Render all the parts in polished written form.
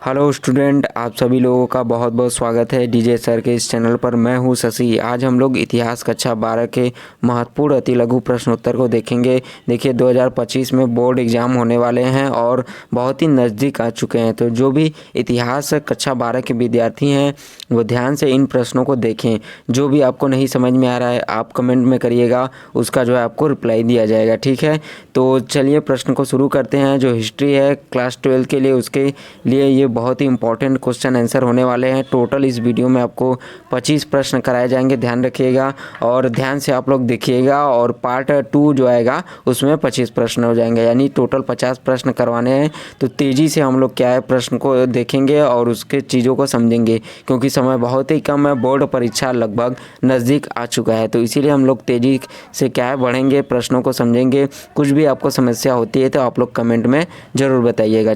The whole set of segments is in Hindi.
हेलो स्टूडेंट, आप सभी लोगों का बहुत बहुत स्वागत है डीजे सर के इस चैनल पर। मैं हूं शशि। आज हम लोग इतिहास कक्षा 12 के महत्वपूर्ण अति लघु प्रश्नोत्तर को देखेंगे। देखिए 2025 में बोर्ड एग्ज़ाम होने वाले हैं और बहुत ही नज़दीक आ चुके हैं, तो जो भी इतिहास कक्षा 12 के विद्यार्थी हैं वो ध्यान से इन प्रश्नों को देखें। जो भी आपको नहीं समझ में आ रहा है आप कमेंट में करिएगा, उसका जो है आपको रिप्लाई दिया जाएगा, ठीक है। तो चलिए प्रश्न को शुरू करते हैं। जो हिस्ट्री है क्लास 12 के लिए, उसके लिए ये बहुत ही इंपॉर्टेंट क्वेश्चन आंसर होने वाले हैं। टोटल इस वीडियो में आपको 25 प्रश्न कराए जाएंगे, ध्यान रखिएगा और ध्यान से आप लोग देखिएगा। और पार्ट 2 जो आएगा उसमें 25 प्रश्न हो जाएंगे, यानी टोटल 50 प्रश्न करवाने हैं। तो तेज़ी से हम लोग क्या है प्रश्न को देखेंगे और उसके चीज़ों को समझेंगे, क्योंकि समय बहुत ही कम है, बोर्ड परीक्षा लगभग नज़दीक आ चुका है। तो इसीलिए हम लोग तेज़ी से क्या है बढ़ेंगे, प्रश्नों को समझेंगे। कुछ भी आपको समस्या होती है तो आप लोग कमेंट में ज़रूर बताइएगा।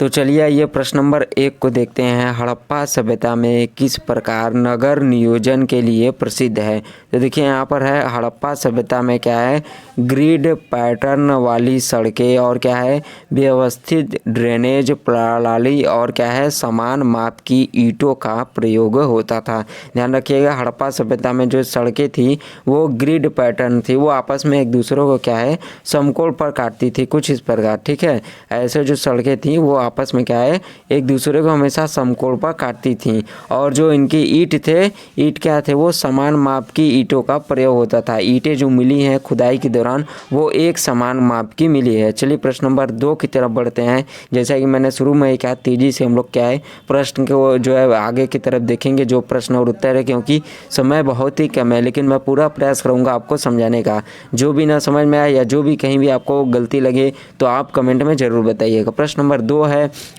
चलिए आइए प्रश्न नंबर 1 को देखते हैं। हड़प्पा सभ्यता में किस प्रकार नगर नियोजन के लिए प्रसिद्ध है? तो देखिए यहाँ पर है हड़प्पा सभ्यता में क्या है, ग्रिड पैटर्न वाली सड़कें और क्या है व्यवस्थित ड्रेनेज प्रणाली और क्या है समान माप की ईंटों का प्रयोग होता था। ध्यान रखिएगा, हड़प्पा सभ्यता में जो सड़कें थी वो ग्रिड पैटर्न थी, वो आपस में एक दूसरे को क्या है समकोण पर काटती थी कुछ इस प्रकार, ठीक है। ऐसे जो सड़कें थी वो आपस में क्या है एक दूसरे को हमेशा समकोण पर काटती थी। और जो इनकी ईंट क्या थे, वो समान माप की ईंटों का प्रयोग होता था। ईंटें जो मिली हैं खुदाई के दौरान वो एक समान माप की मिली है। चलिए प्रश्न नंबर 2 की तरफ बढ़ते हैं। जैसा कि मैंने शुरू में कहा, तेजी से हम लोग क्या है प्रश्न को जो है आगे की तरफ देखेंगे, जो प्रश्न और उत्तर है, क्योंकि समय बहुत ही कम है। लेकिन मैं पूरा प्रयास करूँगा आपको समझाने का। जो भी ना समझ में आए या जो भी कहीं भी आपको गलती लगे तो आप कमेंट में ज़रूर बताइएगा। प्रश्न नंबर 2 है,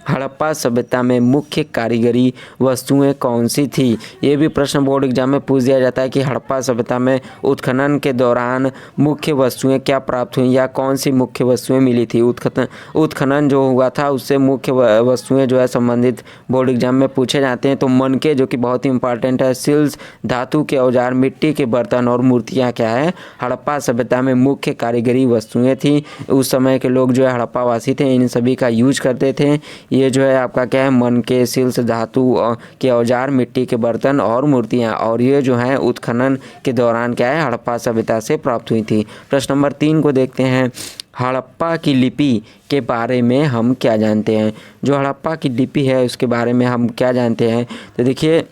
हड़प्पा सभ्यता में मुख्य कारीगरी वस्तुएं कौन सी थी? ये भी प्रश्न बोर्ड एग्जाम में पूछ दिया जाता है कि हड़प्पा सभ्यता में उत्खनन के दौरान मुख्य वस्तुएं क्या प्राप्त हुई या कौन सी मुख्य वस्तुएं मिली थी। उत्खनन जो हुआ था उससे मुख्य वस्तुएं जो है संबंधित बोर्ड एग्जाम में पूछे जाते हैं। तो मनके जो कि बहुत ही इंपॉर्टेंट है, सिल्स धातु के औजार, मिट्टी के बर्तन और मूर्तियाँ क्या है हड़प्पा सभ्यता में मुख्य कारीगरी वस्तुएं थी। उस समय के लोग जो है हड़प्पा वासी थे, इन सभी का यूज करते थे। ये जो है आपका क्या है मनके, सिल्स धातु के औजार, मिट्टी के बर्तन और मूर्तियाँ, और ये जो है उत्खनन के दौरान क्या है हड़प्पा सभ्यता से प्राप्त हुई थी। प्रश्न नंबर 3 को देखते हैं। हड़प्पा की लिपि के बारे में हम क्या जानते हैं? जो हड़प्पा की लिपि है उसके बारे में हम क्या जानते हैं? तो देखिए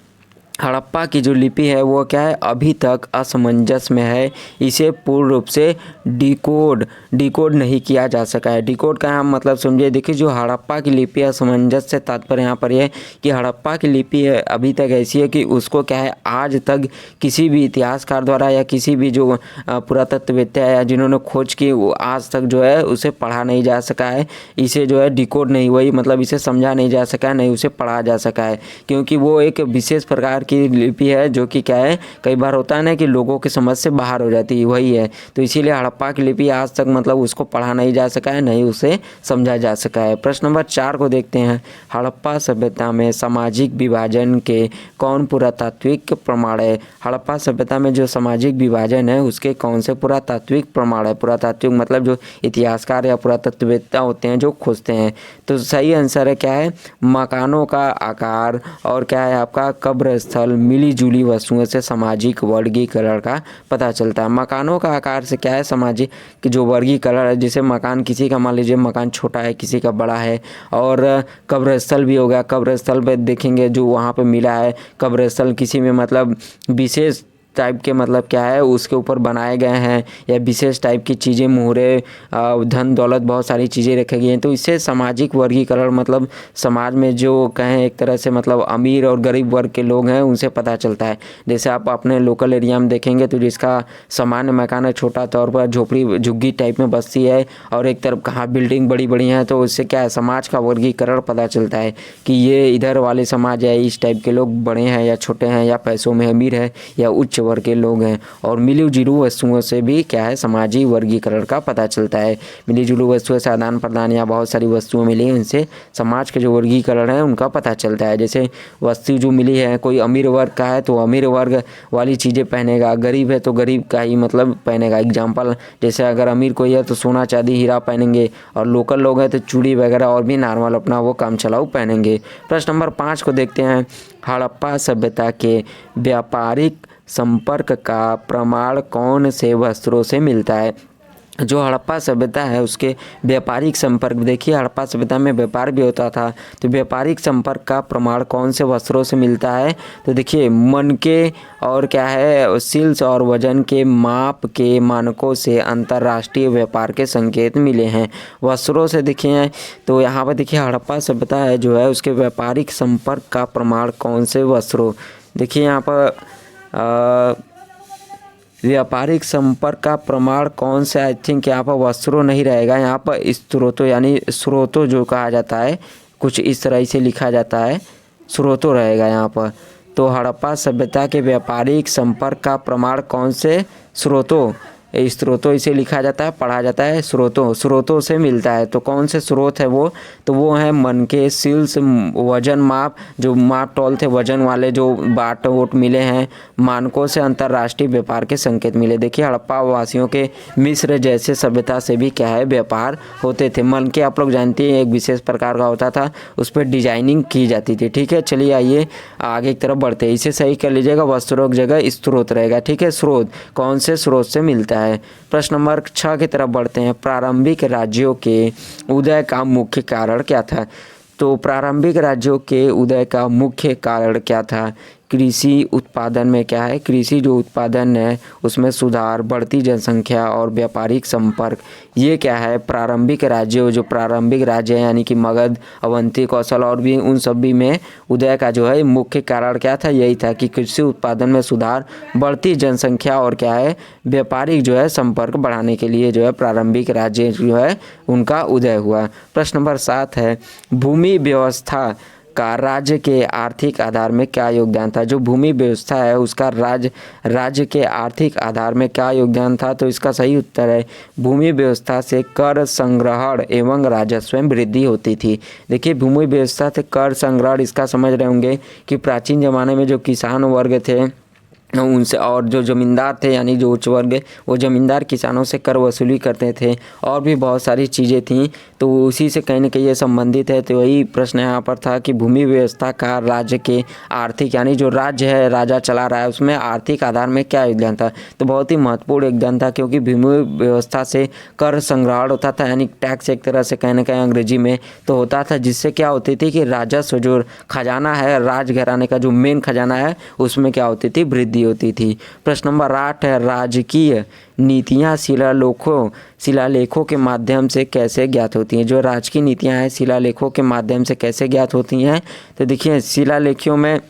हड़प्पा की जो लिपि है वो क्या है अभी तक असमंजस में है। इसे पूर्ण रूप से डिकोड नहीं किया जा सका है। डिकोड का हम मतलब समझिए। देखिए जो हड़प्पा की लिपि असमंजस से तात्पर्य यहाँ पर यह है कि हड़प्पा की लिपि अभी तक ऐसी है कि उसको क्या है आज तक किसी भी इतिहासकार द्वारा या किसी भी जो पुरातत्ववेत्ता या जिन्होंने खोज की वो आज तक जो है उसे पढ़ा नहीं जा सका है। इसे जो है डिकोड नहीं, वही मतलब इसे समझा नहीं जा सका है, नहीं उसे पढ़ा जा सका है, क्योंकि वो एक विशेष प्रकार की लिपि है जो कि क्या है कई बार होता है ना कि लोगों की समझ से बाहर हो जाती है, वही है। तो इसीलिए हड़प्पा की लिपि आज तक मतलब उसको पढ़ा नहीं जा सका है, नहीं उसे समझा जा सका है। प्रश्न नंबर 4 को देखते हैं। हड़प्पा सभ्यता में सामाजिक विभाजन के कौन पुरातात्विक प्रमाण है? हड़प्पा सभ्यता में जो सामाजिक विभाजन है उसके कौन से पुरातात्विक प्रमाण है? पुरातात्विक मतलब जो इतिहासकार या पुरातत्ववेत्ता होते हैं जो खोजते हैं। तो सही आंसर है क्या है मकानों का आकार और क्या है आपका कब्र स्थल, मिली जुली वस्तुओं से सामाजिक वर्गीकरण का पता चलता है। मकानों का आकार से क्या है सामाजिक जो वर्गीकरण है, जैसे मकान किसी का मान लीजिए मकान छोटा है किसी का बड़ा है। और कब्र स्थल भी हो गया, कब्र स्थल पे देखेंगे जो वहाँ पे मिला है कब्र स्थल किसी में मतलब विशेष टाइप के मतलब क्या है उसके ऊपर बनाए गए हैं या विशेष टाइप की चीज़ें, मुहरे, धन दौलत, बहुत सारी चीज़ें रखी गई हैं। तो इससे सामाजिक वर्गीकरण मतलब समाज में जो कहें एक तरह से मतलब अमीर और गरीब वर्ग के लोग हैं उनसे पता चलता है। जैसे आप अपने लोकल एरिया में देखेंगे तो जिसका सामान्य मकान है, छोटा तौर पर झोपड़ी झुग्गी टाइप में बस्ती है, और एक तरफ कहाँ बिल्डिंग बड़ी बड़ी हैं, तो उससे क्या है समाज का वर्गीकरण पता चलता है कि ये इधर वाले समाज है, इस टाइप के लोग बड़े हैं या छोटे हैं या पैसों में अमीर है या उच्च वर्ग के लोग हैं। और मिली जुली वस्तुओं से भी क्या है, सामाजिक वर्गीकरण का पता चलता है। मिली जुली वस्तुओं से आदान प्रदान या बहुत सारी वस्तुएं मिली हैं, उनसे समाज के जो वर्गीकरण है उनका पता चलता है। जैसे वस्तु जो मिली है, कोई अमीर वर्ग का है तो अमीर वर्ग वाली चीज़ें पहनेगा, गरीब है तो गरीब का ही मतलब पहनेगा। एग्जाम्पल जैसे अगर अमीर कोई है तो सोना चांदी हीरा पहनेंगे, और लोकल लोग हैं तो चूड़ी वगैरह और भी नॉर्मल अपना वो काम चलाऊ पहनेंगे। प्रश्न नंबर 5 को देखते हैं। हड़प्पा सभ्यता के व्यापारिक संपर्क का प्रमाण कौन से वस्त्रों से मिलता है? जो हड़प्पा सभ्यता है उसके व्यापारिक संपर्क, देखिए हड़प्पा सभ्यता में व्यापार भी होता था, तो व्यापारिक संपर्क का प्रमाण कौन से वस्त्रों से मिलता है? तो देखिए मनके और क्या है, सिल्स और वजन के माप के मानकों से अंतर्राष्ट्रीय व्यापार के संकेत मिले हैं। वस्त्रों से देखिए तो यहाँ पर देखिए हड़प्पा सभ्यता है जो है उसके व्यापारिक संपर्क का प्रमाण कौन से वस्त्रों, देखिए यहाँ पर व्यापारिक संपर्क का प्रमाण कौन से, आई थिंक यहाँ पर वस्त्रों नहीं रहेगा, यहाँ पर स्रोतों यानी स्रोतों जो कहा जाता है, कुछ इस तरह से लिखा जाता है, स्रोतों रहेगा यहाँ पर। तो हड़प्पा सभ्यता के व्यापारिक संपर्क का प्रमाण कौन से स्रोतों, स्रोतों इसे लिखा जाता है, पढ़ा जाता है स्रोतों से मिलता है। तो कौन से स्रोत है वो, तो वो है मनके, सिल्स, वजन माप, जो माप तौल थे वजन वाले जो बाट वोट मिले हैं, मानकों से अंतर्राष्ट्रीय व्यापार के संकेत मिले। देखिए हड़प्पा वासियों के मिस्र जैसे सभ्यता से भी क्या है, व्यापार होते थे। मनके आप लोग जानते हैं एक विशेष प्रकार का होता था, उस पर डिजाइनिंग की जाती थी। ठीक है, चलिए आइए आगे की तरफ बढ़ते हैं। इसे सही कर लीजिएगा, वस्त्रों की जगह स्रोत रहेगा। ठीक है, स्रोत कौन से स्रोत से मिलता है। प्रश्न नंबर 6 की तरफ बढ़ते हैं। प्रारंभिक राज्यों के उदय का मुख्य कारण क्या था? तो प्रारंभिक राज्यों के उदय का मुख्य कारण क्या था? कृषि उत्पादन में क्या है, कृषि जो उत्पादन है उसमें सुधार, बढ़ती जनसंख्या और व्यापारिक संपर्क, ये क्या है प्रारंभिक राज्य, जो प्रारंभिक राज्य है यानी कि मगध, अवंती, कौशल और भी उन सभी में उदय का जो है मुख्य कारण क्या था, यही था कि कृषि उत्पादन में सुधार, बढ़ती जनसंख्या और क्या है व्यापारिक जो है संपर्क बढ़ाने के लिए जो है प्रारंभिक राज्य जो है उनका उदय हुआ। प्रश्न नंबर 7 है, भूमि व्यवस्था का राज्य के आर्थिक आधार में क्या योगदान था? जो भूमि व्यवस्था है उसका राज्य के आर्थिक आधार में क्या योगदान था? तो इसका सही उत्तर है भूमि व्यवस्था से कर संग्रहण एवं राजस्व में वृद्धि होती थी। देखिए भूमि व्यवस्था से कर संग्रहण, इसका समझ रहे होंगे कि प्राचीन ज़माने में जो किसान वर्ग थे उनसे, और जो ज़मींदार थे यानी जो उच्च वर्ग, वो ज़मींदार किसानों से कर वसूली करते थे, और भी बहुत सारी चीज़ें थीं, तो उसी से कहीं ना कहीं ये संबंधित है। तो वही प्रश्न यहाँ पर था कि भूमि व्यवस्था का राज्य के आर्थिक यानी जो राज्य है राजा चला रहा है उसमें आर्थिक आधार में क्या योगदान था? तो बहुत ही महत्वपूर्ण योगदान था, क्योंकि भूमि व्यवस्था से कर संग्रहण होता था यानी टैक्स एक तरह से कहीं ना कहीं अंग्रेजी में तो होता था, जिससे क्या होती थी कि राजस्व जो खजाना है राजघराने का जो मेन खजाना है उसमें क्या होती थी, वृद्धि होती थी। प्रश्न नंबर 8 है, राजकीय नीतियाँ शिलालेखों के माध्यम से कैसे ज्ञात होती हैं? जो राजकीय नीतियाँ हैं शिलालेखों के माध्यम से कैसे ज्ञात होती हैं? तो देखिए शिलालेखों में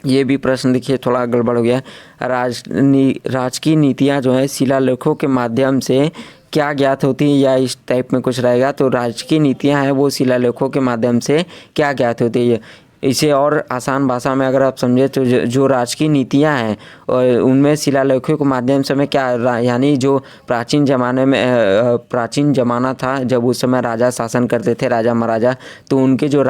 ये भी प्रश्न देखिए थोड़ा गड़बड़ हो गया। राजकीय नीतियाँ जो है शिलालेखों के माध्यम से क्या ज्ञात होती है, या इस टाइप में कुछ रहेगा। तो राजकीय नीतियाँ हैं वो शिलालेखों के माध्यम से क्या ज्ञात होती है? इसे और आसान भाषा में अगर आप समझे तो जो राजकीय नीतियाँ हैं उनमें शिलालेखों के माध्यम से में क्या, यानी जो प्राचीन ज़माना था जब उस समय राजा शासन करते थे, राजा महाराजा, तो उनके जो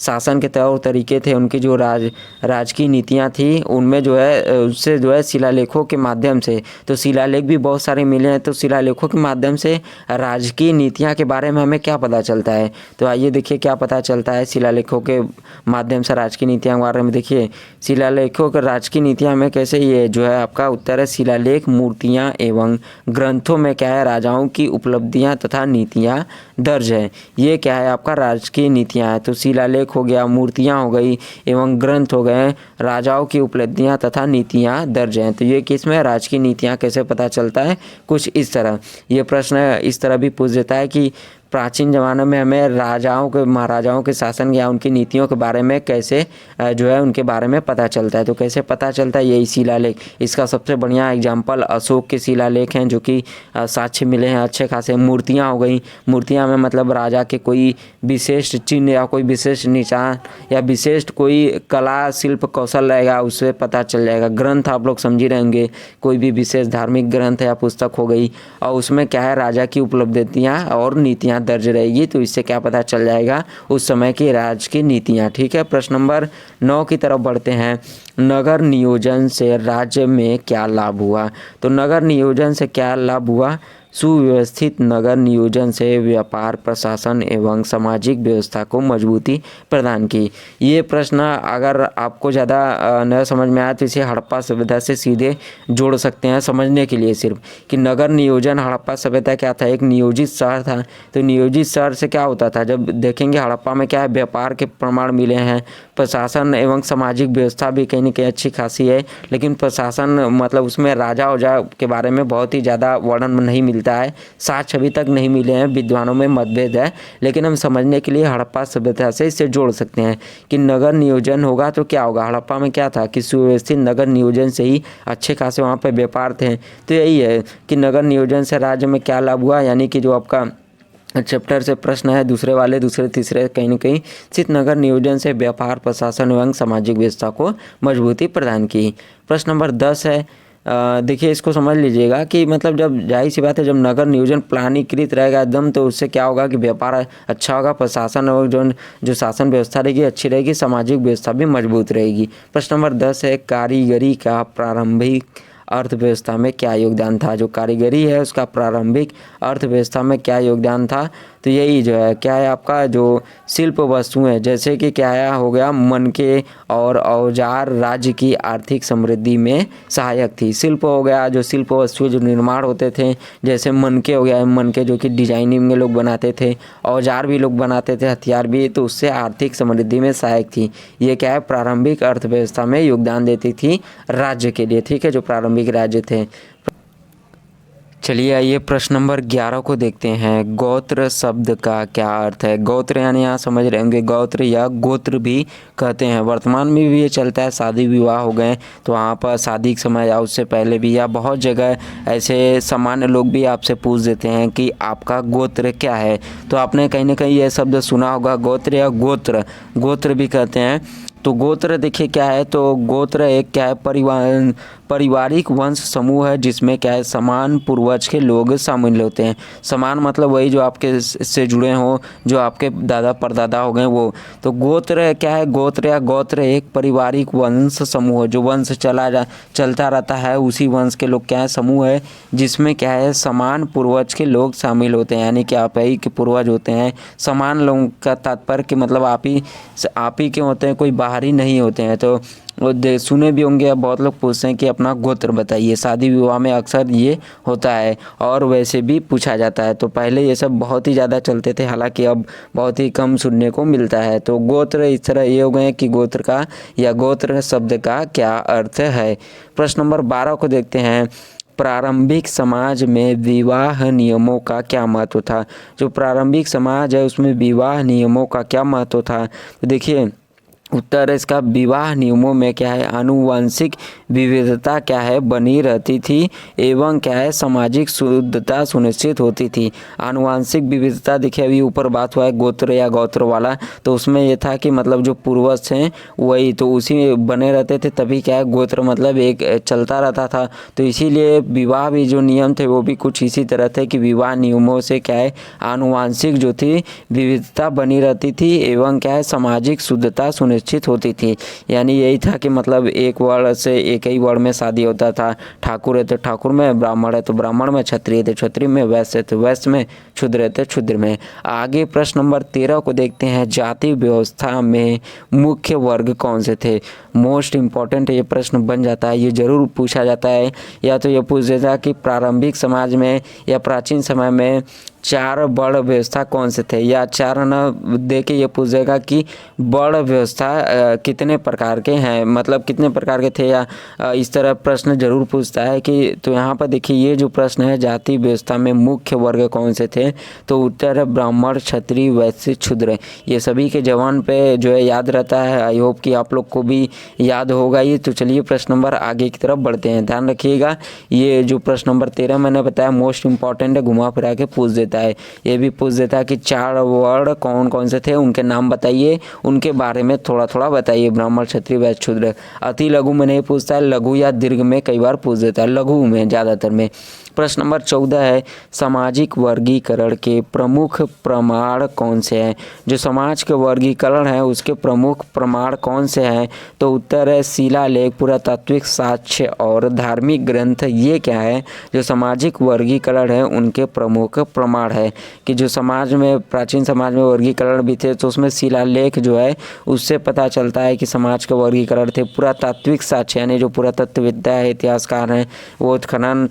शासन के तौर तरीके थे, उनकी जो राजकीय नीतियाँ थी उनमें जो है उससे जो है शिलालेखों के माध्यम से, तो शिलालेख भी बहुत सारे मिले हैं, तो शिलालेखों के माध्यम से राजकीय नीतियाँ के बारे में हमें क्या पता चलता है? तो आइए देखिए क्या पता चलता है शिलालेखों के माध्यम से राजकीय नीतियों के बारे में। देखिए शिलालेखों के राजकीय नीतियां में कैसे, ये जो है आपका उत्तर है शिलालेख मूर्तियां एवं ग्रंथों में क्या है राजाओं की उपलब्धियां तथा नीतियां दर्ज है। ये क्या है आपका राजकीय नीतियां है। तो शिलालेख हो गया, मूर्तियां हो गई एवं ग्रंथ हो गए, राजाओं की उपलब्धियां तथा नीतियां दर्ज हैं। तो ये किस में राजकीय नीतियां कैसे पता चलता है? कुछ इस तरह ये प्रश्न इस तरह भी पूछ देता है कि प्राचीन ज़माने में हमें राजाओं के महाराजाओं के शासन या उनकी नीतियों के बारे में कैसे जो है उनके बारे में पता चलता है। तो कैसे पता चलता है, यही शिलालेख। इसका सबसे बढ़िया एग्जाम्पल अशोक के शिलालेख हैं, जो कि साक्ष्य मिले हैं अच्छे खासे। मूर्तियाँ हो गई, मूर्तियाँ में मतलब राजा के कोई विशेष चिन्ह या कोई विशेष निशान या विशेष कोई कला शिल्प कौशल रहेगा, उससे पता चल जाएगा। ग्रंथ आप लोग समझ ही रहेंगे, कोई भी विशेष धार्मिक ग्रंथ या पुस्तक हो गई और उसमें क्या है, राजा की उपलब्धियाँ और नीतियाँ दर्ज रहेगी, तो इससे क्या पता चल जाएगा, उस समय की राज की नीतियाँ। ठीक है, प्रश्न नंबर 9 की तरफ बढ़ते हैं। नगर नियोजन से राज्य में क्या लाभ हुआ? तो नगर नियोजन से क्या लाभ हुआ? सुव्यवस्थित नगर नियोजन से व्यापार, प्रशासन एवं सामाजिक व्यवस्था को मजबूती प्रदान की। ये प्रश्न अगर आपको ज़्यादा न समझ में आए तो इसे हड़प्पा सभ्यता से सीधे जोड़ सकते हैं, समझने के लिए सिर्फ कि नगर नियोजन हड़प्पा सभ्यता क्या था, एक नियोजित शहर था। तो नियोजित शहर से क्या होता था, जब देखेंगे हड़प्पा में क्या है, व्यापार के प्रमाण मिले हैं, प्रशासन एवं सामाजिक व्यवस्था भी कहीं न कहीं अच्छी खासी है, लेकिन प्रशासन मतलब उसमें राजा ओजा के बारे में बहुत ही ज़्यादा वर्णन नहीं मिलता है, साक्ष्य अभी तक नहीं मिले हैं, विद्वानों में मतभेद है, लेकिन हम समझने के लिए हड़प्पा सभ्यता से इसे जोड़ सकते हैं कि नगर नियोजन होगा तो क्या होगा। हड़प्पा में क्या था कि सुव्यवस्थित नगर नियोजन से ही अच्छे खासे वहाँ पर व्यापार थे। तो यही है कि नगर नियोजन से राज्य में क्या लाभ हुआ, यानी कि जो आपका चैप्टर से प्रश्न है दूसरे तीसरे कहीं न कहीं स्थित नगर नियोजन से व्यापार, प्रशासन एवं सामाजिक व्यवस्था को मजबूती प्रदान की। प्रश्न नंबर 10 है, देखिए इसको समझ लीजिएगा कि मतलब जब जाहिर सी बात है, जब नगर नियोजन प्लानीकृत रहेगा एकदम, तो उससे क्या होगा कि व्यापार अच्छा होगा, प्रशासन और जो शासन व्यवस्था रहेगी अच्छी रहेगी, सामाजिक व्यवस्था भी मजबूत रहेगी। प्रश्न नंबर 10 है, कारीगरी का प्रारंभिक अर्थव्यवस्था में क्या योगदान था? जो कारीगरी है उसका प्रारंभिक अर्थव्यवस्था में क्या योगदान था? तो यही जो है क्या है, आपका जो शिल्प वस्तुएं, जैसे कि क्या है हो गया, मनके और औजार राज्य की आर्थिक समृद्धि में सहायक थी। शिल्प हो गया, जो शिल्प वस्तुएं जो निर्माण होते थे, जैसे मनके हो गया, मनके जो कि डिजाइनिंग में लोग बनाते थे, औजार भी लोग बनाते थे, हथियार भी, तो उससे आर्थिक समृद्धि में सहायक थी। ये क्या है, प्रारंभिक अर्थव्यवस्था में योगदान देती थी राज्य के लिए। ठीक है, जो प्रारंभिक राज्य थे। चलिए आइए प्रश्न नंबर 11 को देखते हैं। गोत्र शब्द का क्या अर्थ है? गोत्र यानी यहाँ समझ रहे होंगे, गोत्र या गोत्र भी कहते हैं। वर्तमान में भी ये चलता है, शादी विवाह हो गए तो वहाँ पर शादी के समय या उससे पहले भी, या बहुत जगह ऐसे सामान्य लोग भी आपसे पूछ देते हैं कि आपका गोत्र क्या है। तो आपने कहीं ना कहीं ये शब्द सुना होगा, गोत्र या गोत्र, गोत्र भी कहते हैं। तो गोत्र देखिए क्या है, तो गोत्र एक क्या है, पारिवारिक वंश समूह है जिसमें क्या है, समान पूर्वज के लोग शामिल होते हैं। समान मतलब वही जो आपके से जुड़े हों, जो आपके दादा परदादा हो गए वो। तो गोत्र क्या है, गोत्र या गोत्र एक पारिवारिक वंश समूह है, जो वंश चलता रहता है, उसी वंश के लोग क्या है, समूह है जिसमें क्या है, समान पूर्वज के लोग शामिल होते हैं। यानी कि आप ही के पूर्वज होते हैं। समान लोगों का तात्पर्य कि मतलब आप ही के होते हैं, कोई बाहरी नहीं होते हैं। तो सुने भी होंगे, अब बहुत लोग पूछते हैं कि अपना गोत्र बताइए। शादी विवाह में अक्सर ये होता है और वैसे भी पूछा जाता है। तो पहले ये सब बहुत ही ज़्यादा चलते थे, हालांकि अब बहुत ही कम सुनने को मिलता है। तो गोत्र इस तरह ये हो गए कि गोत्र का या गोत्र शब्द का क्या अर्थ है। प्रश्न नंबर 12 को देखते हैं। प्रारंभिक समाज में विवाह नियमों का क्या महत्व था? जो प्रारंभिक समाज है उसमें विवाह नियमों का क्या महत्व था? तो देखिए उत्तर इसका, विवाह नियमों में क्या है, आनुवंशिक विविधता क्या है, बनी रहती थी एवं क्या है, सामाजिक शुद्धता सुनिश्चित होती थी। आनुवंशिक विविधता देखिए अभी ऊपर बात हुआ है गोत्र या गोत्र वाला, तो उसमें ये था कि मतलब जो पूर्वज हैं वही तो उसी में बने रहते थे, तभी क्या है गोत्र मतलब एक चलता रहता था। तो इसीलिए विवाह भी जो नियम थे वो भी कुछ इसी तरह थे कि विवाह नियमों से क्या है, आनुवंशिक जो थी विविधता बनी रहती थी एवं क्या है, सामाजिक शुद्धता सुनिश्चित होती थी। यानी यही था कि मतलब एक वर्ण से एक ही वर्ण में शादी होता था। ठाकुर है तो ठाकुर में, ब्राह्मण है तो ब्राह्मण में, क्षत्रिय है तो क्षत्रिय में, वैश्य है तो वैश्य में, क्षुद्र है तो क्षुद्र में। आगे प्रश्न नंबर 13 को देखते हैं। जाति व्यवस्था में मुख्य वर्ग कौन से थे? मोस्ट इम्पॉर्टेंट ये प्रश्न बन जाता है, ये जरूर पूछा जाता है। या तो ये पूछ देता कि प्रारंभिक समाज में या प्राचीन समय में चार वर्ण व्यवस्था कौन से थे, या चार न दे के ये पूछेगा कि वर्ण व्यवस्था कितने प्रकार के हैं, मतलब कितने प्रकार के थे, या इस तरह प्रश्न जरूर पूछता है कि। तो यहाँ पर देखिए ये जो प्रश्न है, जाति व्यवस्था में मुख्य वर्ग कौन से थे, तो उत्तर है ब्राह्मण, क्षत्रिय, वैश्य, शूद्र। ये सभी के जवान पे जो है याद रहता है। आई होप कि आप लोग को भी याद होगा ये। तो चलिए प्रश्न नंबर आगे की तरफ बढ़ते हैं। ध्यान रखिएगा, ये जो प्रश्न नंबर 13 मैंने बताया मोस्ट इंपॉर्टेंट है, घुमा फिरा के पूछ देता है। ये भी पूछ देता है कि चार वर्ण कौन कौन से थे, उनके नाम बताइए, उनके बारे में थोड़ा थोड़ा बताइए। ब्राह्मण, क्षत्रिय, वैश्य, शूद्र। अति लघु में नहीं पूछता है, लघु या दीर्घ में कई बार पूछ देता है, लघु में ज़्यादातर में। प्रश्न नंबर 14 है सामाजिक वर्गीकरण के प्रमुख प्रमाण कौन से हैं। जो समाज के वर्गीकरण है उसके प्रमुख प्रमाण कौन से हैं, तो उत्तर है शिलालेख, पुरातात्विक साक्ष्य और धार्मिक ग्रंथ। ये क्या है, जो सामाजिक वर्गीकरण है उनके प्रमुख प्रमाण है कि जो समाज में, प्राचीन समाज में वर्गीकरण भी थे, तो उसमें शिलालेख जो है उससे पता चलता है कि समाज के वर्गीकरण थे। पुरातात्विक साक्ष्य यानी जो पुरातत्वविद्या है, इतिहासकार हैं, वो उत्खनन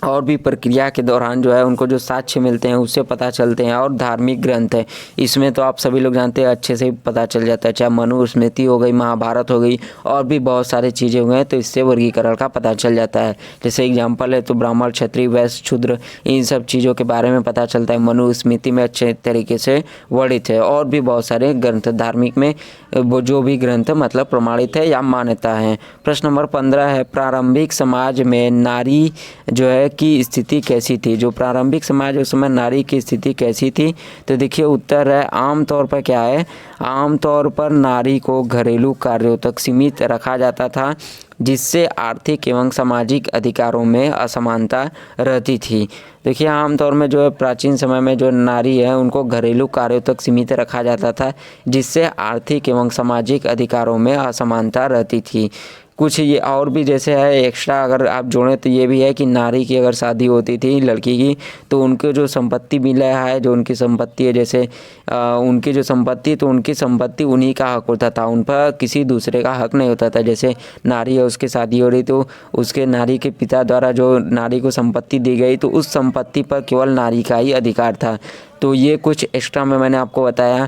और भी प्रक्रिया के दौरान जो है उनको जो साक्ष्य मिलते हैं उससे पता चलते हैं। और धार्मिक ग्रंथ है, इसमें तो आप सभी लोग जानते हैं, अच्छे से पता चल जाता है, चाहे मनुस्मृति हो गई, महाभारत हो गई, और भी बहुत सारी चीज़ें हुए हैं, तो इससे वर्गीकरण का पता चल जाता है। जैसे एग्जाम्पल है तो ब्राह्मण, क्षत्रिय, वैश्य, शूद्र, इन सब चीज़ों के बारे में पता चलता है। मनुस्मृति में अच्छे तरीके से वर्णित है, और भी बहुत सारे ग्रंथ धार्मिक में वो जो भी ग्रंथ मतलब प्रमाणित है या मान्यता है। प्रश्न नंबर 15 है प्रारंभिक समाज में नारी जो है की स्थिति कैसी थी। जो प्रारंभिक समाज उस समय नारी की स्थिति कैसी थी, तो देखिए उत्तर है आमतौर पर क्या है, आमतौर पर नारी को घरेलू कार्यों तक सीमित रखा जाता था, जिससे आर्थिक एवं सामाजिक अधिकारों में असमानता रहती थी। देखिए आमतौर में जो है प्राचीन समय में जो नारी है उनको घरेलू कार्यों तक सीमित रखा जाता था, जिससे आर्थिक एवं सामाजिक अधिकारों में असमानता रहती थी। कुछ ये और भी जैसे है एक्स्ट्रा अगर आप जोड़ें तो ये भी है कि नारी की अगर शादी होती थी लड़की की, तो उनको जो संपत्ति मिला है, जो उनकी संपत्ति है, जैसे उनकी जो संपत्ति, तो उनकी संपत्ति उन्हीं का हक होता था, उन पर किसी दूसरे का हक नहीं होता था। जैसे नारी है, उसकी शादी हो रही तो उसके नारी के पिता द्वारा जो नारी को संपत्ति दी गई, तो उस संपत्ति पर केवल नारी का ही अधिकार था। तो ये कुछ एक्स्ट्रा में मैंने आपको बताया।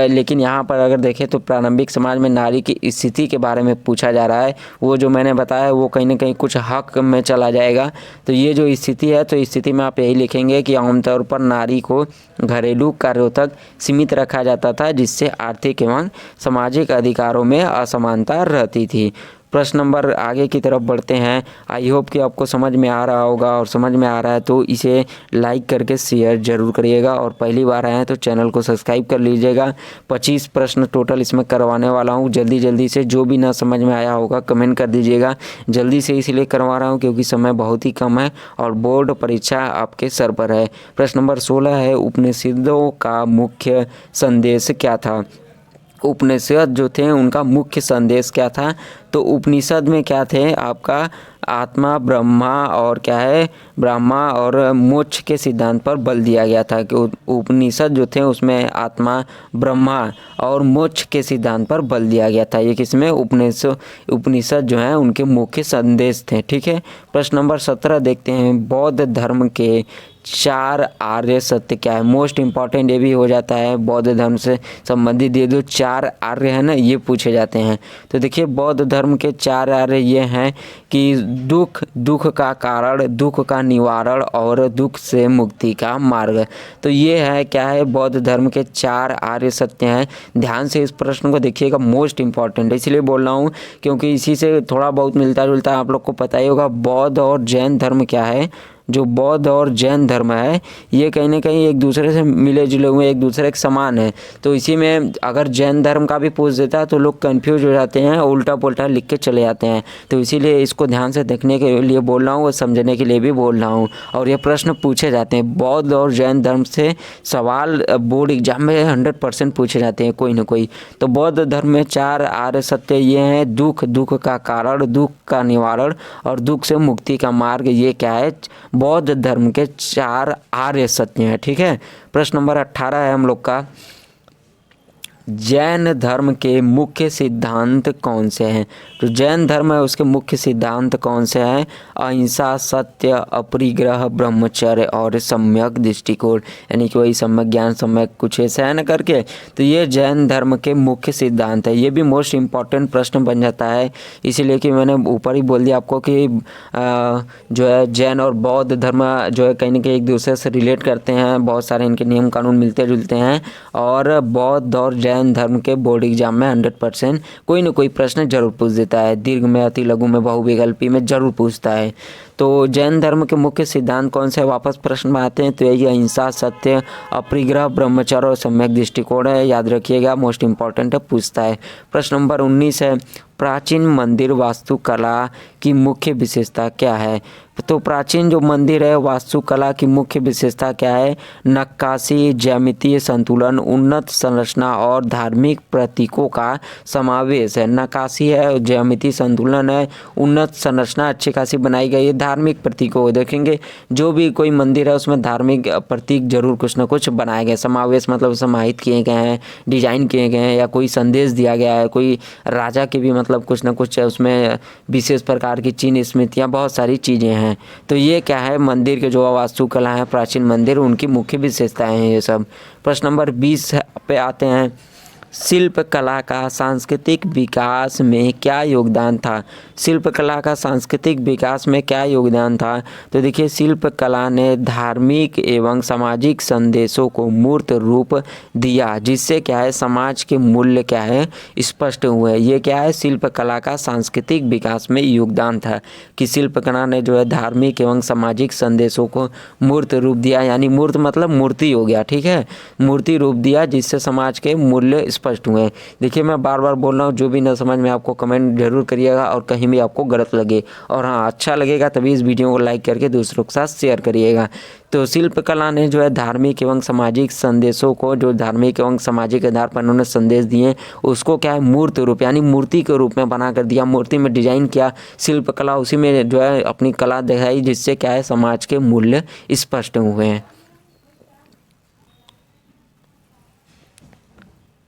लेकिन यहाँ पर अगर देखें तो प्रारंभिक समाज में नारी की स्थिति के बारे में पूछा जा रहा है। वो जो मैंने बताया वो कहीं ना कहीं कुछ हक में चला जाएगा। तो ये जो स्थिति है, तो स्थिति में आप यही लिखेंगे कि आमतौर पर नारी को घरेलू कार्यों तक सीमित रखा जाता था, जिससे आर्थिक एवं सामाजिक अधिकारों में असमानता रहती थी। प्रश्न नंबर आगे की तरफ बढ़ते हैं। आई होप कि आपको समझ में आ रहा होगा, और समझ में आ रहा है तो इसे लाइक करके शेयर जरूर करिएगा, और पहली बार आए हैं तो चैनल को सब्सक्राइब कर लीजिएगा। 25 प्रश्न टोटल इसमें करवाने वाला हूँ। जल्दी से जो भी ना समझ में आया होगा कमेंट कर दीजिएगा। जल्दी से इसलिए करवा रहा हूँ क्योंकि समय बहुत ही कम है और बोर्ड परीक्षा आपके सर पर है। प्रश्न नंबर 16 है उपनिषदों का मुख्य संदेश क्या था। उपनिषद जो थे उनका मुख्य संदेश क्या था, तो उपनिषद में क्या थे आपका आत्मा, ब्रह्मा और क्या है, ब्रह्मा और मोक्ष के सिद्धांत पर बल दिया गया था कि उपनिषद जो थे उसमें आत्मा, ब्रह्मा और मोक्ष के सिद्धांत पर बल दिया गया था। ये किसमें, उपनिषद जो है उनके मुख्य संदेश थे। ठीक है। प्रश्न नंबर 17 देखते हैं बौद्ध धर्म के 4 आर्य सत्य क्या है। मोस्ट इंपॉर्टेंट ये भी हो जाता है, बौद्ध धर्म से संबंधित ये जो 4 आर्य है ना, ये पूछे जाते हैं। तो देखिए बौद्ध धर्म के 4 आर्य ये हैं कि दुख का कारण, दुख का निवारण और दुख से मुक्ति का मार्ग। तो ये है क्या है, बौद्ध धर्म के 4 आर्य सत्य हैं। ध्यान से इस प्रश्न को देखिएगा, मोस्ट इंपॉर्टेंट है, इसलिए बोल रहा हूँ क्योंकि इसी से थोड़ा बहुत मिलता जुलता आप लोग को पता ही होगा। बौद्ध और जैन धर्म क्या है, जो बौद्ध और जैन धर्म है ये कहीं ना कहीं एक दूसरे से मिले जुले हुए, एक दूसरे के समान है। तो इसी में अगर जैन धर्म का भी पूछ देता है तो लोग कंफ्यूज हो जाते हैं, उल्टा पुल्टा लिख के चले जाते हैं। तो इसीलिए इसको ध्यान से देखने के लिए बोल रहा हूँ और समझने के लिए भी बोल रहा हूँ। और ये प्रश्न पूछे जाते हैं, बौद्ध और जैन धर्म से सवाल बोर्ड एग्जाम में 100% पूछे जाते हैं कोई ना कोई। तो बौद्ध धर्म में 4 आर्य सत्य ये हैं, दुख का कारण, दुख का निवारण और दुख से मुक्ति का मार्ग। ये क्या है, बौद्ध धर्म के 4 आर्य सत्य हैं। ठीक है। प्रश्न नंबर 18 है हम लोग का, जैन धर्म के मुख्य सिद्धांत कौन से हैं? तो जैन धर्म है उसके मुख्य सिद्धांत कौन से हैं? अहिंसा, सत्य, अपरिग्रह, ब्रह्मचर्य और सम्यक दृष्टिकोण, यानी कि वही सम्यक ज्ञान, सम्यक कुछ ऐसा है ना करके। तो ये जैन धर्म के मुख्य सिद्धांत है। ये भी मोस्ट इम्पॉर्टेंट प्रश्न बन जाता है, इसीलिए कि मैंने ऊपर ही बोल दिया आपको कि जो है जैन और बौद्ध धर्म जो है कहीं ना कहीं एक दूसरे से रिलेट करते हैं, बहुत सारे इनके नियम कानून मिलते जुलते हैं। और बौद्ध और जैन धर्म के बोर्ड एग्जाम में 100% कोई ना कोई प्रश्न जरूर पूछ देता है, दीर्घ में, अति लघु में, बहुविकल्पी में जरूर पूछता है। तो जैन धर्म के मुख्य सिद्धांत कौन से? वापस प्रश्न में आते हैं तो यही अहिंसा, सत्य, अपरिग्रह, ब्रह्मचर्य और सम्यक दृष्टिकोण है। याद रखिएगा, मोस्ट इंपॉर्टेंट है, पूछता है। प्रश्न नंबर 19 है, प्राचीन मंदिर वास्तुकला की मुख्य विशेषता क्या है? तो प्राचीन जो मंदिर है वास्तुकला की मुख्य विशेषता क्या है? नक्काशी, ज्यामितीय संतुलन, उन्नत संरचना और धार्मिक प्रतीकों का समावेश है। नक्काशी है, ज्यामितीय संतुलन है, उन्नत संरचना अच्छी खासी बनाई गई है, धार्मिक प्रतीकों देखेंगे जो भी कोई मंदिर है उसमें धार्मिक प्रतीक जरूर कुछ ना कुछ बनाए गए। समावेश मतलब समाहित किए गए हैं, डिजाइन किए गए हैं, या कोई संदेश दिया गया है, कोई राजा के भी मतलब कुछ ना कुछ उसमें विशेष प्रकार की चिन्ह, स्मृतियाँ, बहुत सारी चीज़ें हैं। तो ये क्या है? मंदिर के जो वास्तुकला है, प्राचीन मंदिर, उनकी मुख्य विशेषताएं हैं ये सब। प्रश्न नंबर 20 पे आते हैं, शिल्प कला का सांस्कृतिक विकास में क्या योगदान था? शिल्प कला का सांस्कृतिक विकास में क्या योगदान था? तो देखिए, शिल्प कला ने धार्मिक एवं सामाजिक संदेशों को मूर्त रूप दिया, जिससे क्या है समाज के मूल्य क्या है स्पष्ट हुए। ये क्या है? शिल्प कला का सांस्कृतिक विकास में योगदान था कि शिल्प कला ने जो है धार्मिक एवं सामाजिक संदेशों को मूर्त रूप दिया, यानी मूर्त मतलब मूर्ति हो गया, ठीक है, मूर्ति रूप दिया, जिससे समाज के मूल्य स्पष्ट हुए। देखिए, मैं बार बार बोल रहा हूँ, जो भी ना समझ में आपको कमेंट जरूर करिएगा, और कहीं भी आपको गलत लगे, और हाँ अच्छा लगेगा तभी इस वीडियो को लाइक करके दूसरों के साथ शेयर करिएगा। तो शिल्प कला ने जो है धार्मिक एवं सामाजिक संदेशों को, जो धार्मिक एवं सामाजिक आधार पर उन्होंने संदेश दिए, उसको क्या है मूर्त रूप यानी मूर्ति के रूप में बना कर दिया, मूर्ति में डिजाइन किया शिल्प कला, उसी में जो है अपनी कला दिखाई, जिससे क्या है समाज के मूल्य स्पष्ट हुए हैं।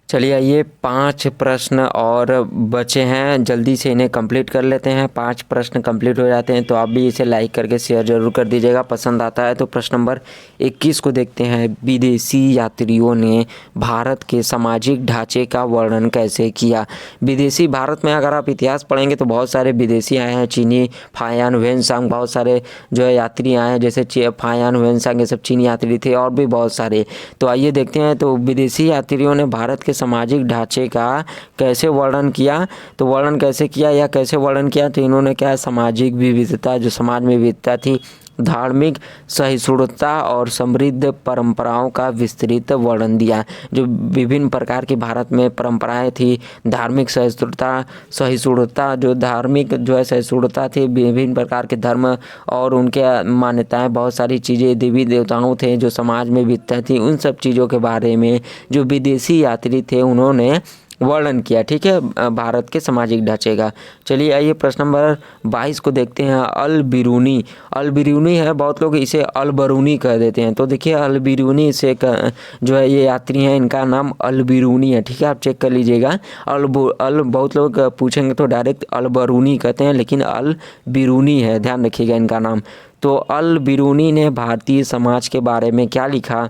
चलिए आइए, 5 प्रश्न और बचे हैं, जल्दी से इन्हें कंप्लीट कर लेते हैं। 5 प्रश्न कंप्लीट हो जाते हैं तो आप भी इसे लाइक करके शेयर जरूर कर दीजिएगा, पसंद आता है तो। प्रश्न नंबर 21 को देखते हैं, विदेशी यात्रियों ने भारत के सामाजिक ढांचे का वर्णन कैसे किया? विदेशी, भारत में अगर आप इतिहास पढ़ेंगे तो बहुत सारे विदेशी आए हैं, चीनी, फायान, ह्वेनसांग, बहुत सारे जो है यात्री आए हैं, जैसे फायान, ह्वेनसांग, ये सब चीनी यात्री थे, और भी बहुत सारे। तो आइए देखते हैं, तो विदेशी यात्रियों ने भारत के सामाजिक ढांचे का कैसे वर्णन किया? तो वर्णन कैसे किया या कैसे वर्णन किया? तो इन्होंने क्या, सामाजिक विविधता, जो समाज में विविधता थी, धार्मिक सहिष्णुता और समृद्ध परंपराओं का विस्तृत वर्णन दिया। जो विभिन्न प्रकार की भारत में परंपराएं थी, धार्मिक सहिष्णुता, जो धार्मिक जो है सहिष्णुता थी, विभिन्न प्रकार के धर्म और उनके मान्यताएं, बहुत सारी चीज़ें, देवी देवताओं थे जो समाज में विविधता थी, उन सब चीज़ों के बारे में जो विदेशी यात्री थे उन्होंने वर्णन किया, ठीक है, भारत के सामाजिक ढांचे का। चलिए आइए प्रश्न नंबर 22 को देखते हैं, अल बिरूनी। अल बिरूनी है, बहुत लोग इसे अल बरूनी कह देते हैं। तो देखिए, अल बिरूनी से जो है ये यात्री हैं, इनका नाम अल बिरूनी है, ठीक है, आप चेक कर लीजिएगा। अल बहुत लोग पूछेंगे तो डायरेक्ट अल बरूनी कहते हैं, लेकिन अल बिरूनी है, ध्यान रखिएगा इनका नाम। तो अल बिरूनी ने भारतीय समाज के बारे में क्या लिखा?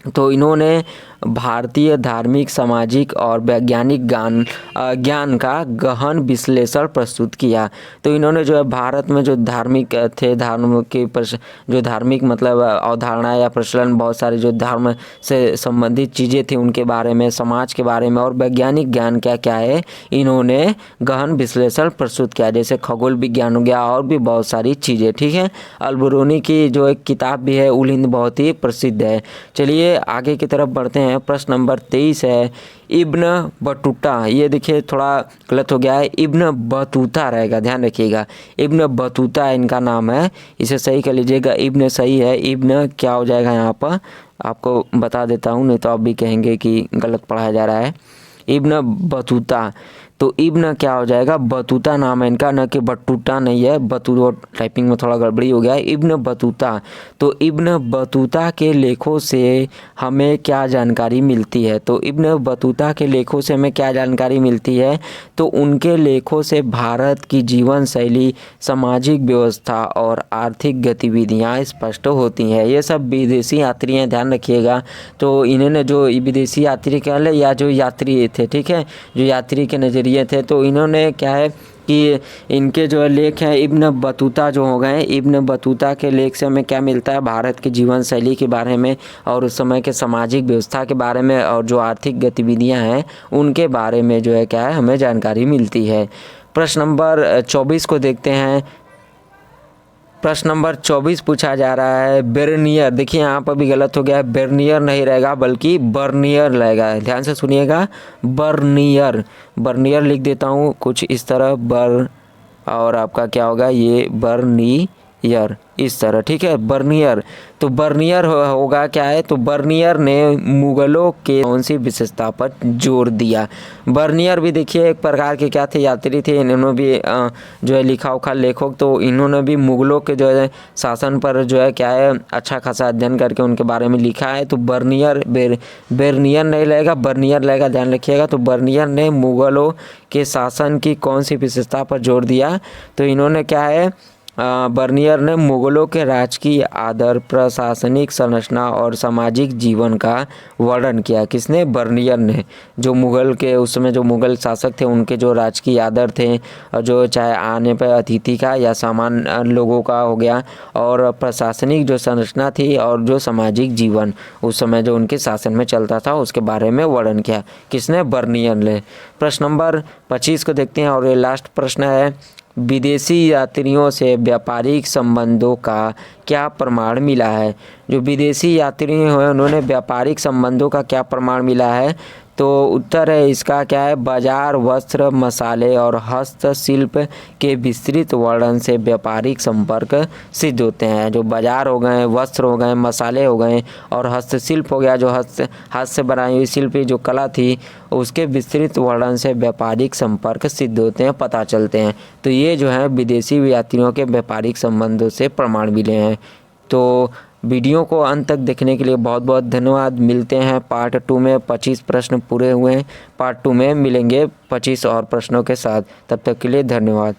तो इन्होंने भारतीय धार्मिक, सामाजिक और वैज्ञानिक ज्ञान का गहन विश्लेषण प्रस्तुत किया। तो इन्होंने जो है भारत में जो धार्मिक थे, धर्म के जो धार्मिक मतलब अवधारणा या प्रचलन, बहुत सारे जो धर्म से संबंधित चीज़ें थी उनके बारे में, समाज के बारे में और वैज्ञानिक ज्ञान क्या क्या है, इन्होंने गहन विश्लेषण प्रस्तुत किया, जैसे खगोल विज्ञान हो गया और भी बहुत सारी चीज़ें, ठीक है। अल बिरूनी की जो एक किताब भी है उल हिंद, बहुत ही प्रसिद्ध है। चलिए आगे की तरफ बढ़ते हैं। प्रश्न नंबर 23 है, इब्न बतूता। ये देखिए थोड़ा गलत हो गया है, इब्न बतूता रहेगा, ध्यान रखिएगा, इब्न बतूता इनका नाम है, इसे सही कर लीजिएगा। इब्न सही है, इब्न क्या हो जाएगा यहाँ पर आपको बता देता हूँ, नहीं तो आप भी कहेंगे कि गलत पढ़ाया जा रहा है। इब्न बतूता, तो इब्न क्या हो जाएगा, बतूता नाम है इनका, न कि बटूटा नहीं है, बतूता टाइपिंग में थोड़ा गड़बड़ी हो गया है, इब्न बतूता। तो इब्न बतूता के लेखों से हमें क्या जानकारी मिलती है, तो इब्न बतूता के लेखों से हमें क्या जानकारी मिलती है, तो उनके लेखों से भारत की जीवन शैली, सामाजिक व्यवस्था और आर्थिक गतिविधियाँ स्पष्ट होती हैं। ये सब विदेशी यात्री हैं, ध्यान रखिएगा। तो इन्होंने जो विदेशी यात्री कह ले या जो यात्री थे, ठीक है, जो यात्री के नज़रिए थे, तो इन्होंने क्या है कि इनके जो लेख हैं इब्न बतूता जो हो गए, इब्न बतूता के लेख से हमें क्या मिलता है, भारत की जीवन शैली के बारे में और उस समय के सामाजिक व्यवस्था के बारे में और जो आर्थिक गतिविधियां हैं उनके बारे में जो है क्या है हमें जानकारी मिलती है। प्रश्न नंबर 24 को देखते हैं। प्रश्न नंबर 24 पूछा जा रहा है, बेरनियर, देखिए यहाँ पर भी गलत हो गया है, बेरनियर नहीं रहेगा बल्कि बर्नियर रहेगा, ध्यान से सुनिएगा, बर्नियर, बर्नियर लिख देता हूँ कुछ इस तरह, बर और आपका क्या होगा ये बर्नियर, इस तरह, ठीक है, बर्नियर। तो बर्नियर होगा क्या है, तो बर्नियर ने मुगलों के कौन सी विशेषता पर जोर दिया। बर्नियर भी देखिए एक प्रकार के क्या थे, यात्री थे, इन्होंने भी जो है लिखा उखा लेखक, तो इन्होंने भी मुगलों के जो है शासन पर जो है क्या है अच्छा खासा अध्ययन करके उनके बारे में लिखा है। तो बर्नियर बेरनियर नहीं लगेगा, बर्नियर लगेगा, ध्यान रखिएगा। तो बर्नियर ने मुगलों के शासन की कौन सी विशेषता पर जोर दिया, तो इन्होंने क्या है बर्नियर ने मुगलों के राजकीय आदर, प्रशासनिक संरचना और सामाजिक जीवन का वर्णन किया। किसने, बर्नियर ने। जो मुगल के उस समय जो मुगल शासक थे उनके जो राजकीय आदर थे और जो चाहे आने पर अतिथि का या सामान्य लोगों का हो गया, और प्रशासनिक जो संरचना थी और जो सामाजिक जीवन उस समय जो उनके शासन में चलता था उसके बारे में वर्णन किया। किसने, बर्नियर ने। प्रश्न नंबर 25 को देखते हैं और ये लास्ट प्रश्न है, विदेशी यात्रियों से व्यापारिक संबंधों का क्या प्रमाण मिला है। जो विदेशी यात्री हैं उन्होंने व्यापारिक संबंधों का क्या प्रमाण मिला है, तो उत्तर है इसका क्या है, बाजार, वस्त्र, मसाले और हस्तशिल्प के विस्तृत वर्णन से व्यापारिक संपर्क सिद्ध होते हैं। जो बाजार हो गए, वस्त्र हो गए, मसाले हो गए और हस्तशिल्प हो गया, जो हाथ से बनाई हुई शिल्प जो कला थी उसके विस्तृत वर्णन से व्यापारिक संपर्क सिद्ध होते हैं, पता चलते हैं। तो ये जो है विदेशी यात्रियों के व्यापारिक संबंधों से प्रमाण मिले हैं। तो वीडियो को अंत तक देखने के लिए बहुत बहुत धन्यवाद। मिलते हैं पार्ट 2 में। 25 प्रश्न पूरे हुए हैं, पार्ट 2 में मिलेंगे 25 और प्रश्नों के साथ। तब तक के लिए धन्यवाद।